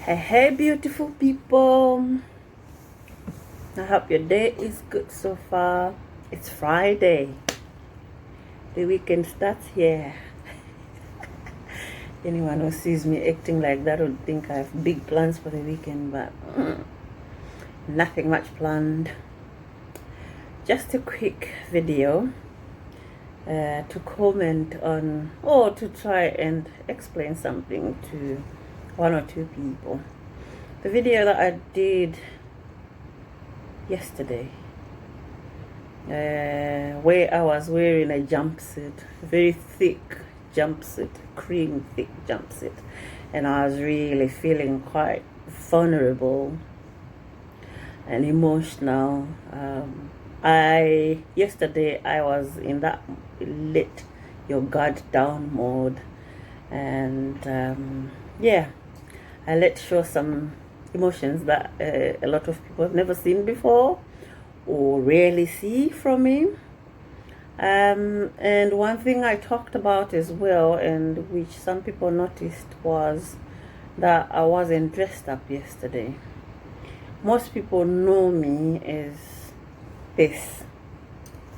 Hey, beautiful people. I hope your day is good so far. It's Friday. The weekend starts here. Anyone who sees me acting like that would think I have big plans for the weekend, but nothing much planned. Just a quick video to comment on, or to try and explain something to one or two people. The video that I did yesterday, where I was wearing a jumpsuit, very thick jumpsuit, cream thick jumpsuit, and I was really feeling quite vulnerable and emotional. Yesterday I was in that let your guard down mode, and yeah, I let show some emotions that a lot of people have never seen before or rarely see from me. And one thing I talked about as well, and which some people noticed, was that I wasn't dressed up yesterday. Most people know me as this,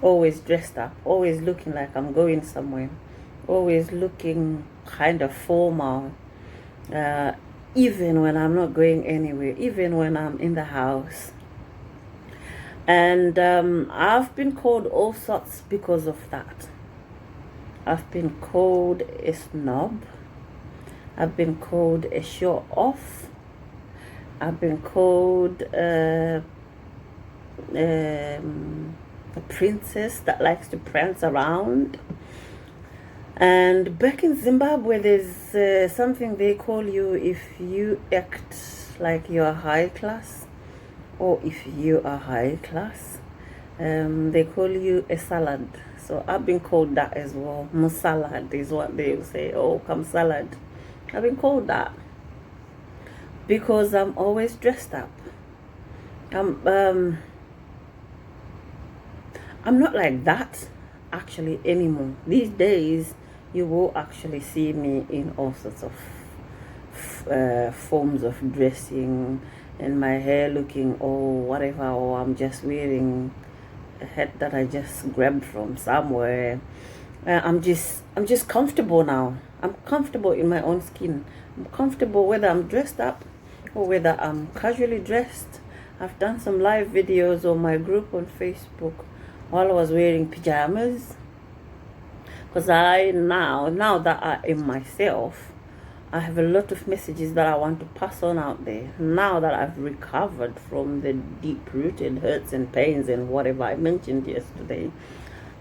always dressed up, always looking like I'm going somewhere, always looking kind of formal, even when I'm not going anywhere, even when I'm in the house. And I've been called all sorts because of that. I've been called a snob. I've been called a show off. I've been called a princess that likes to prance around. And back in Zimbabwe, there's something they call you if you act like you're high class, or if you are high class, they call you a salad. So I've been called that as well. Musalad is what they say. Oh, come salad. I've been called that because I'm always dressed up. I'm not like that actually anymore. These days, you will actually see me in all sorts of forms of dressing, and my hair looking whatever, or I'm just wearing a hat that I just grabbed from somewhere. I'm just comfortable now. I'm comfortable in my own skin. I'm comfortable whether I'm dressed up or whether I'm casually dressed. I've done some live videos on my group on Facebook while I was wearing pajamas, because now that I am myself, I have a lot of messages that I want to pass on out there. Now that I've recovered from the deep-rooted hurts and pains and whatever I mentioned yesterday,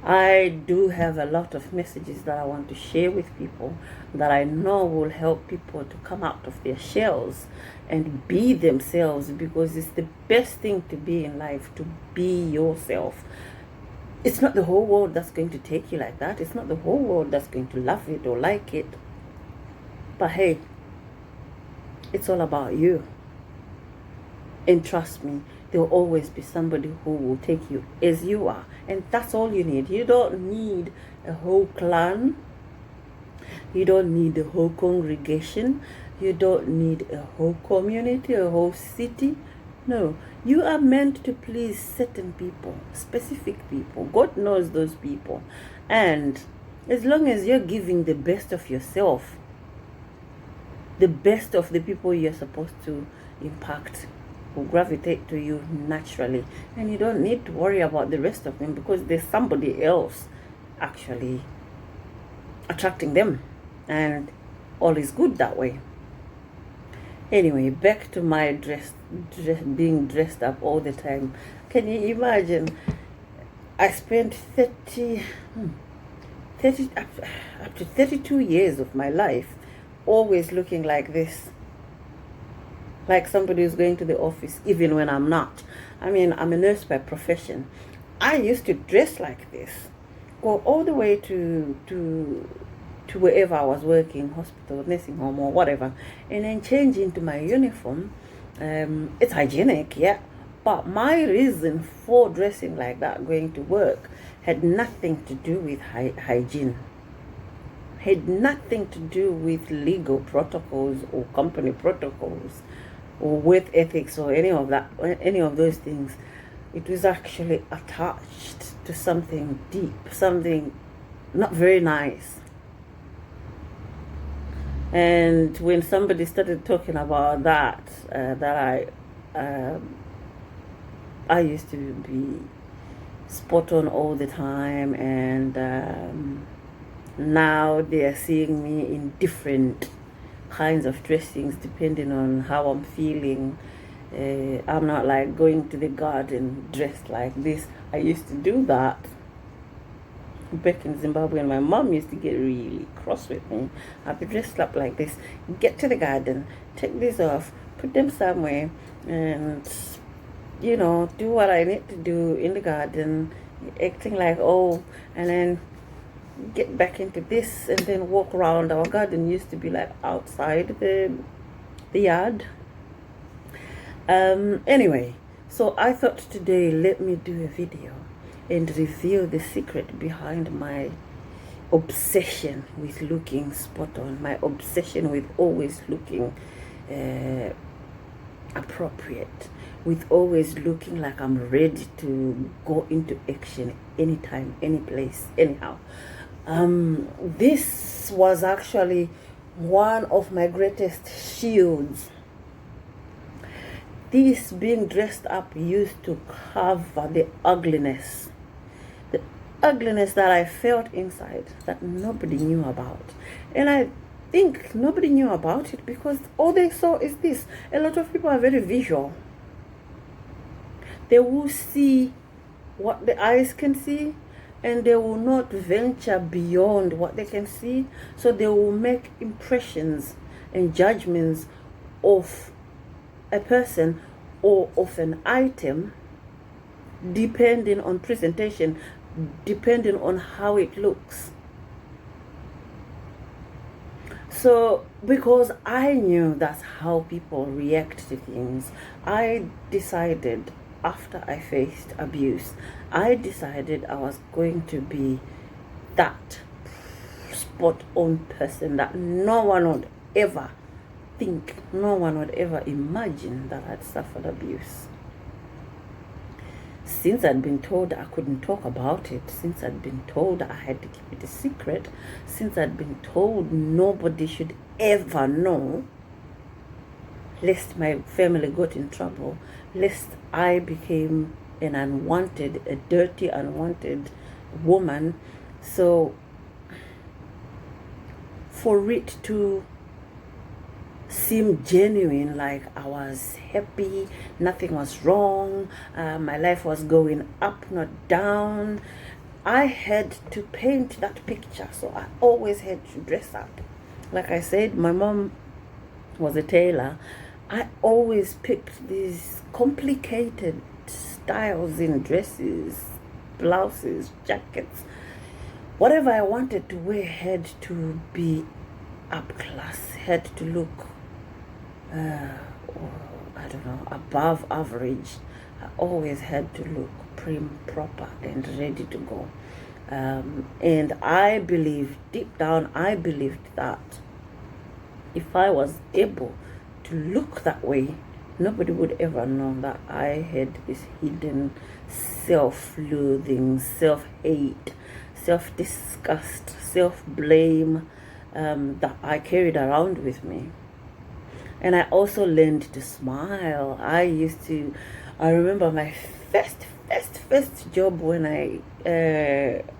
I do have a lot of messages that I want to share with people that I know will help people to come out of their shells and be themselves, because it's the best thing to be in life, to be yourself. It's not the whole world that's going to take you like that. It's not the whole world that's going to love it or like it. But hey, it's all about you. And trust me, there will always be somebody who will take you as you are. And that's all you need. You don't need a whole clan. You don't need a whole congregation. You don't need a whole community, a whole city. No, you are meant to please certain people, specific people. God knows those people. And as long as you're giving the best of yourself, the best of the people you're supposed to impact will gravitate to you naturally. And you don't need to worry about the rest of them, because there's somebody else actually attracting them. And all is good that way. Anyway, back to my being dressed up all the time. Can you imagine? I spent 30 up to 32 years of my life always looking like this, like somebody who's going to the office, even when I'm not. I mean, I'm a nurse by profession. I used to dress like this, go all the way to wherever I was working, hospital, nursing home, or whatever, and then change into my uniform. It's hygienic, yeah, but my reason for dressing like that, going to work, had nothing to do with hygiene. had nothing to do with legal protocols or company protocols or work ethics or any of those things. It was actually attached to something deep, something not very nice. And when somebody started talking about that, I used to be spot on all the time, and now they are seeing me in different kinds of dressings depending on how I'm feeling. I'm not like going to the garden dressed like this. I used to do that back in Zimbabwe, and my mom used to get really cross with me. I'd be dressed up like this, get to the garden, take these off, put them somewhere, and do what I need to do in the garden, acting like, oh, and then get back into this and then walk around. Our garden used to be like outside the yard. Anyway, so I thought today, let me do a video and reveal the secret behind my obsession with looking spot on, my obsession with always looking appropriate, with always looking like I'm ready to go into action anytime, any place, anyhow. This was actually one of my greatest shields. This being dressed up used to cover the ugliness that I felt inside that nobody knew about. And I think nobody knew about it because all they saw is this. A lot of people are very visual. They will see what the eyes can see, and they will not venture beyond what they can see. So they will make impressions and judgments of a person or of an item depending on presentation, depending on how it looks. So because I knew that's how people react to things, I decided, after I faced abuse, I decided I was going to be that spot on person that no one would ever think, no one would ever imagine that I'd suffered abuse. Since I'd been told I couldn't talk about it, since I'd been told I had to keep it a secret, since I'd been told nobody should ever know, lest my family got in trouble, lest I became an unwanted, a dirty, unwanted woman. So for it to seem genuine, like I was happy, nothing was wrong, my life was going up, not down, I had to paint that picture. So I always had to dress up. Like I said, my mom was a tailor. I always picked these complicated styles in dresses, blouses, jackets. Whatever I wanted to wear had to be up class, had to look I don't know, above average. I always had to look prim, proper, and ready to go. And I believed, deep down, I believed that if I was able to look that way, nobody would ever know that I had this hidden self-loathing, self-hate, self-disgust, self-blame that I carried around with me. And I also learned to smile. I remember my first job when I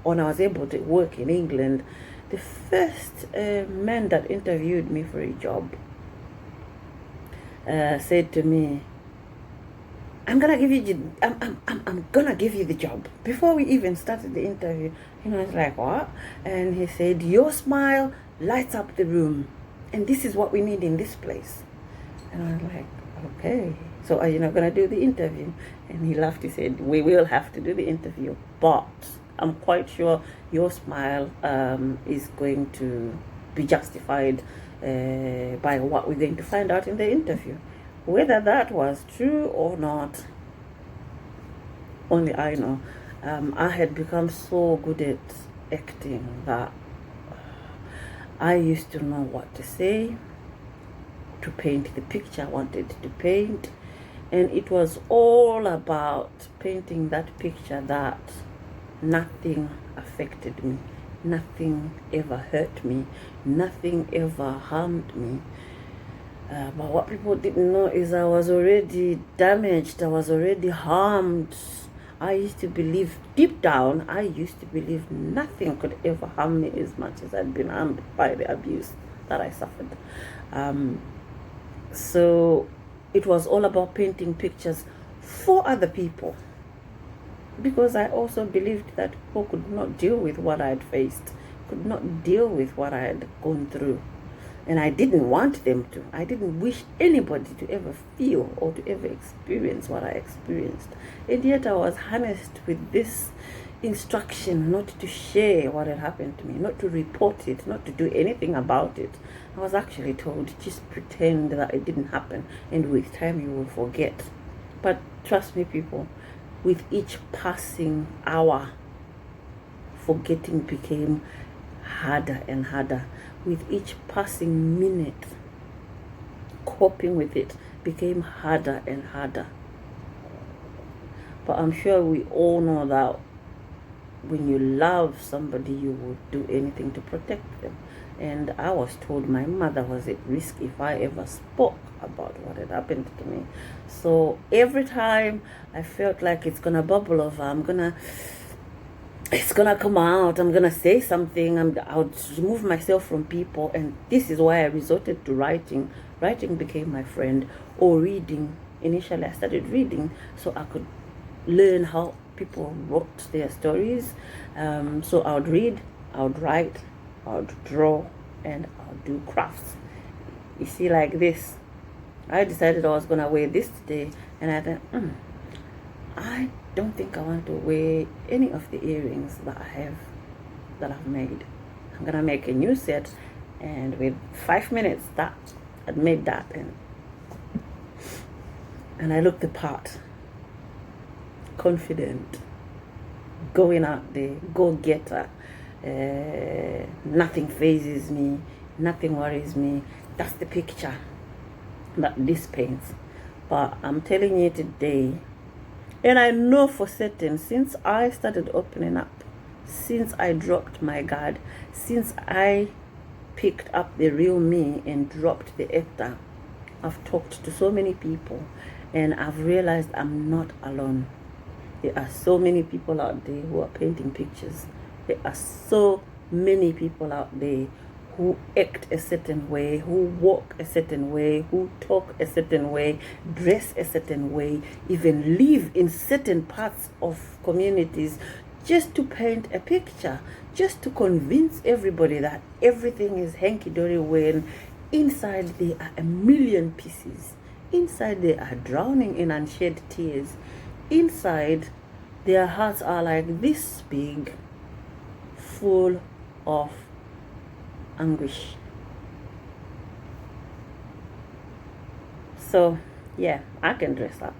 was able to work in England. The first man that interviewed me for a job said to me, I'm gonna give you the job. Before we even started the interview, I was like, what? And he said, your smile lights up the room, and this is what we need in this place. And I was like, okay, so are you not gonna do the interview? And he laughed. He said, we will have to do the interview, but I'm quite sure your smile is going to be justified by what we're going to find out in the interview. Whether that was true or not, only I know. I had become so good at acting that I used to know what to say, to paint the picture I wanted to paint, and it was all about painting that picture that nothing affected me, nothing ever hurt me, nothing ever harmed me. But what people didn't know is I was already damaged, I was already harmed. I used to believe, deep down, I used to believe nothing could ever harm me as much as I'd been harmed by the abuse that I suffered. So it was all about painting pictures for other people, because I also believed that people could not deal with what I had faced, could not deal with what I had gone through. And I didn't want them to. I didn't wish anybody to ever feel or to ever experience what I experienced. And yet I was harnessed with this instruction not to share what had happened to me, not to report it, not to do anything about it. I was actually told, just pretend that it didn't happen, and with time you will forget. But trust me, people, with each passing hour, forgetting became harder and harder. With each passing minute, coping with it became harder and harder. But I'm sure we all know that when you love somebody, you will do anything to protect them. And I was told my mother was at risk if I ever spoke about what had happened to me. So every time I felt like it's gonna bubble over, it's gonna come out, I'm gonna say something, I would remove myself from people. And this is why I resorted to writing. Writing became my friend, or reading. Initially I started reading so I could learn how people wrote their stories. So I would read, I would write, I would draw, and I would do crafts. You see, like this, I decided I was gonna wear this today, and I thought, I don't think I want to wear any of the earrings that I've made. I'm gonna make a new set, and with 5 minutes that I'd made that, and I looked the part, confident, going out there, go-getter. Nothing phases me, nothing worries me. That's the picture that this paints. But I'm telling you today, and I know for certain, since I started opening up, since I dropped my guard, since I picked up the real me and dropped the actor, I've talked to so many people, and I've realized I'm not alone. There are so many people out there who are painting pictures. There are so many people out there who act a certain way, who walk a certain way, who talk a certain way, dress a certain way, even live in certain parts of communities just to paint a picture, just to convince everybody that everything is hanky-dory, when inside there are a million pieces. Inside they are drowning in unshed tears. Inside their hearts are like this big, full of anguish. So yeah, I can dress up,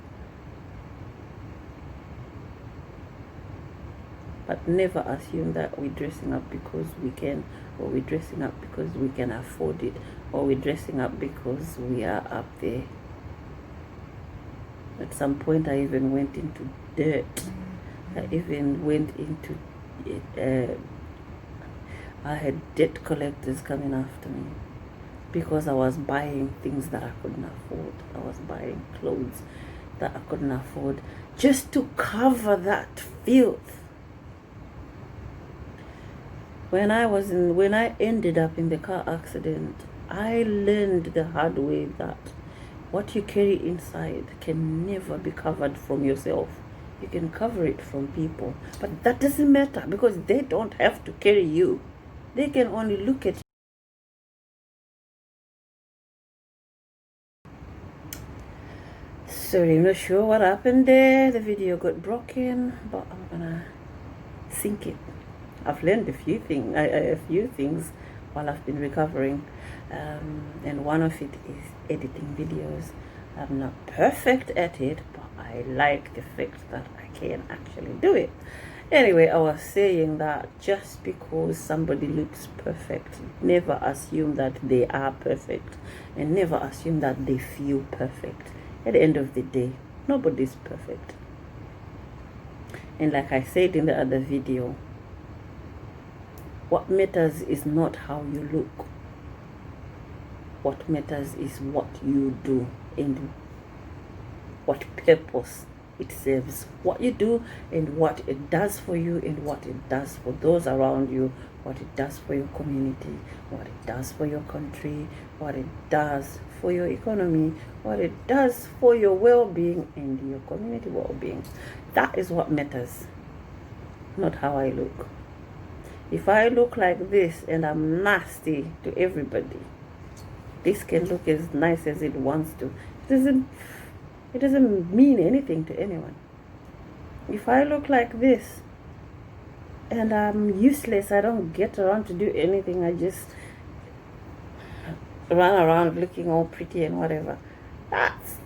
but never assume that we're dressing up because we can, or we're dressing up because we can afford it, or we're dressing up because we are up there. At some point I even went into debt. I even went into I had debt collectors coming after me because I was buying things that I couldn't afford. I was buying clothes that I couldn't afford just to cover that filth. When I ended up in the car accident, I learned the hard way that what you carry inside can never be covered from yourself. You can cover it from people, but that doesn't matter because they don't have to carry you. They can only look at you. Sorry, I'm not sure what happened there. The video got broken, but I'm gonna sync it. I've learned a few things while I've been recovering, and one of it is editing videos. I'm not perfect at it, but I like the fact that I can actually do it. Anyway, I was saying that just because somebody looks perfect, never assume that they are perfect, and never assume that they feel perfect. At the end of the day, nobody's perfect. And like I said in the other video, what matters is not how you look. What matters is what you do and what purpose it serves. What you do and what it does for you and what it does for those around you, what it does for your community, what it does for your country, what it does for your economy, what it does for your well-being and your community well-being. That is what matters, not how I look. If I look like this and I'm nasty to everybody, this can look as nice as it wants to. It doesn't mean anything to anyone. If I look like this and I'm useless, I don't get around to do anything, I just run around looking all pretty and whatever, that's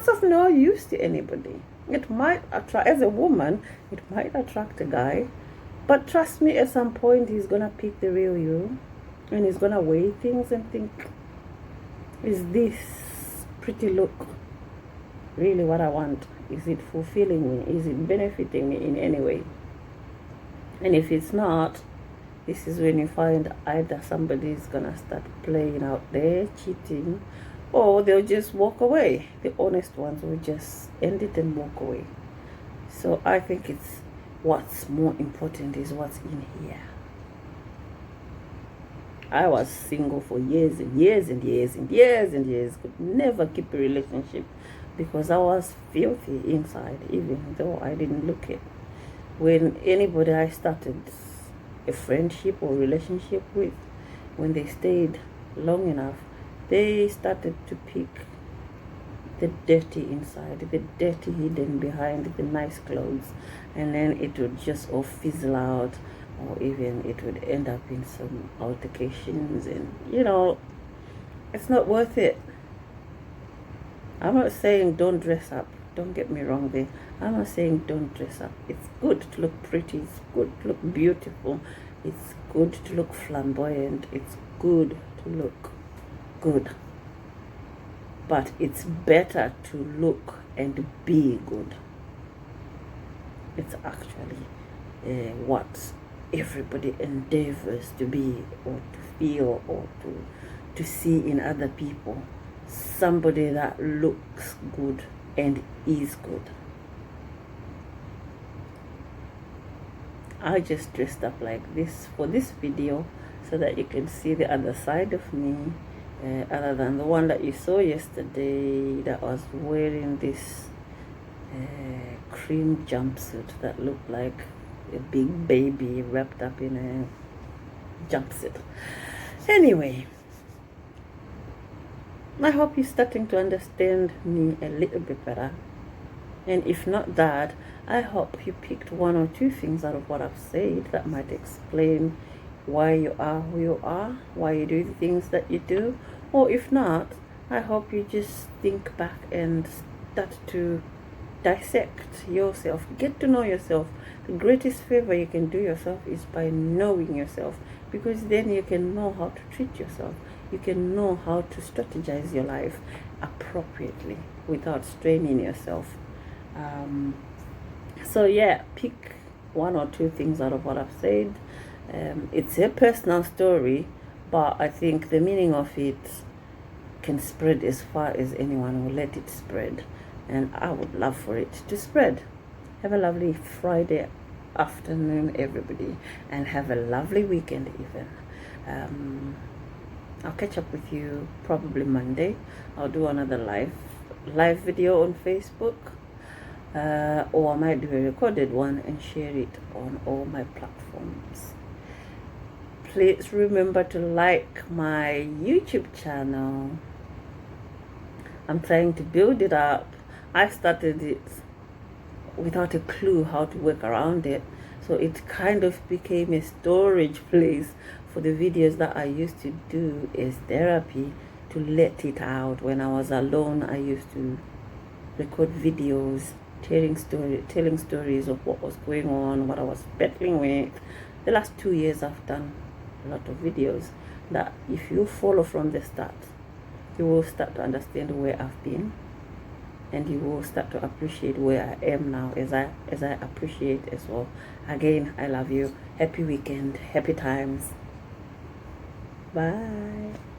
of no use to anybody. It might attract, as a woman, it might attract a guy, but trust me, at some point he's gonna pick the real you, and he's gonna weigh things and think, is this pretty look really what I want? Is it fulfilling me? Is it benefiting me in any way? And if it's not, this is when you find either somebody's gonna start playing out there, cheating, or they'll just walk away. The honest ones will just end it and walk away. So I think it's what's more important is what's in here. I was single for years and years and years and years and years, could never keep a relationship because I was filthy inside, even though I didn't look it. When anybody I started a friendship or relationship with, when they stayed long enough, they started to pick the dirty inside, the dirty hidden behind the nice clothes, and then it would just all fizzle out, or even it would end up in some altercations, and it's not worth it. I'm not saying don't dress up, don't get me wrong there. I'm not saying don't dress up. It's good to look pretty, it's good to look beautiful, it's good to look flamboyant, it's good to look good. But it's better to look and be good. It's actually what everybody endeavors to be or to feel or to see in other people. Somebody that looks good and is good. I just dressed up like this for this video so that you can see the other side of me, other than the one that you saw yesterday that was wearing this cream jumpsuit that looked like a big baby wrapped up in a jumpsuit. Anyway, I hope you're starting to understand me a little bit better. And if not that, I hope you picked one or two things out of what I've said that might explain why you are who you are, why you do the things that you do. Or if not, I hope you just think back and start to dissect yourself, get to know yourself. The greatest favor you can do yourself is by knowing yourself, because then you can know how to treat yourself. You can know how to strategize your life appropriately without straining yourself. So yeah, pick one or two things out of what I've said. It's a personal story, but I think the meaning of it can spread as far as anyone will let it spread, and I would love for it to spread. Have a lovely Friday afternoon, everybody, and have a lovely weekend even. I'll catch up with you probably Monday. I'll do another live video on Facebook, or I might do a recorded one and share it on all my platforms. Please remember to like my YouTube channel. I'm trying to build it up. I started it without a clue how to work around it, so it kind of became a storage place for the videos that I used to do as therapy, to let it out. When I was alone, I used to record videos telling stories of what was going on, what I was battling with. The last 2 years I've done a lot of videos that if you follow from the start, you will start to understand where I've been, and you will start to appreciate where I am now, as I appreciate as well. Again, I love you. Happy weekend, happy times. Bye.